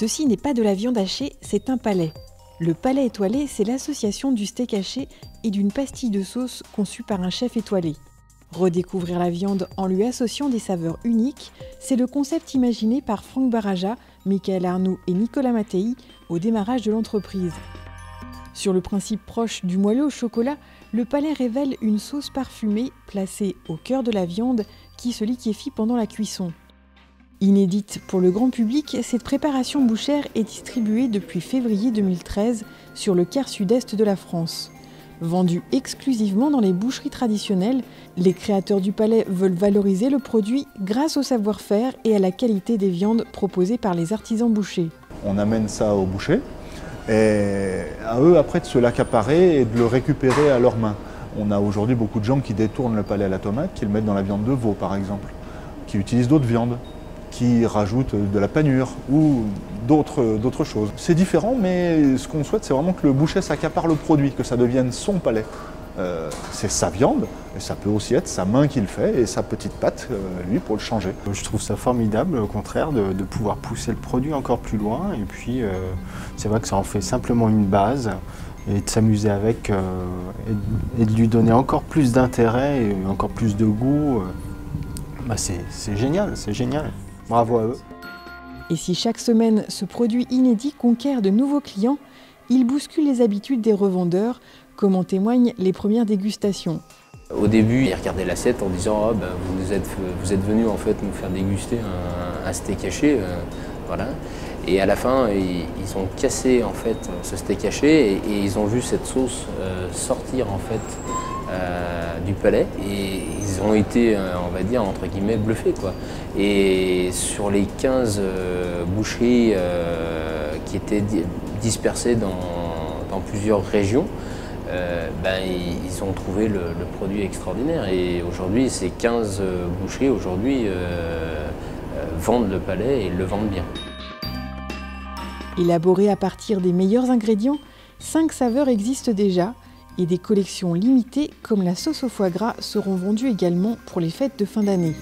Ceci n'est pas de la viande hachée, c'est un palais. Le Palais étoilé, c'est l'association du steak haché et d'une pastille de sauce conçue par un chef étoilé. Redécouvrir la viande en lui associant des saveurs uniques, c'est le concept imaginé par Franck Baraja, Michael Arnoux et Nicolas Mattei au démarrage de l'entreprise. Sur le principe proche du moelleux au chocolat, le Palais révèle une sauce parfumée placée au cœur de la viande qui se liquéfie pendant la cuisson. Inédite pour le grand public, cette préparation bouchère est distribuée depuis février 2013 sur le quart sud-est de la France. Vendue exclusivement dans les boucheries traditionnelles, les créateurs du Palais veulent valoriser le produit grâce au savoir-faire et à la qualité des viandes proposées par les artisans bouchers. On amène ça aux bouchers et à eux après de se l'accaparer et de le récupérer à leurs mains. On a aujourd'hui beaucoup de gens qui détournent le Palais à la tomate, qui le mettent dans la viande de veau par exemple, qui utilisent d'autres viandes, qui rajoutent de la panure ou d'autres choses. C'est différent, mais ce qu'on souhaite, c'est vraiment que le boucher s'accapare le produit, que ça devienne son palais. C'est sa viande, et ça peut aussi être sa main qui le fait et sa petite patte, lui, pour le changer. Je trouve ça formidable, au contraire, de pouvoir pousser le produit encore plus loin. Et puis, c'est vrai que ça en fait simplement une base, et de s'amuser avec, et de lui donner encore plus d'intérêt et encore plus de goût. C'est génial, c'est génial. Bravo à eux. Et si chaque semaine, ce produit inédit conquiert de nouveaux clients, il bouscule les habitudes des revendeurs, comme en témoignent les premières dégustations. Au début, ils regardaient l'assiette en disant vous êtes venus en fait nous faire déguster un steak haché, voilà. Et à la fin, ils ont cassé en fait ce steak haché et ils ont vu cette sauce sortir en fait du palais et ils ont été, on va dire, entre guillemets, bluffés, quoi. Et sur les 15 boucheries qui étaient dispersées dans plusieurs régions, ils ont trouvé le produit extraordinaire. Et aujourd'hui, ces 15 boucheries vendent le palais et le vendent bien. Élaboré à partir des meilleurs ingrédients, 5 saveurs existent déjà et des collections limitées comme la sauce au foie gras seront vendues également pour les fêtes de fin d'année.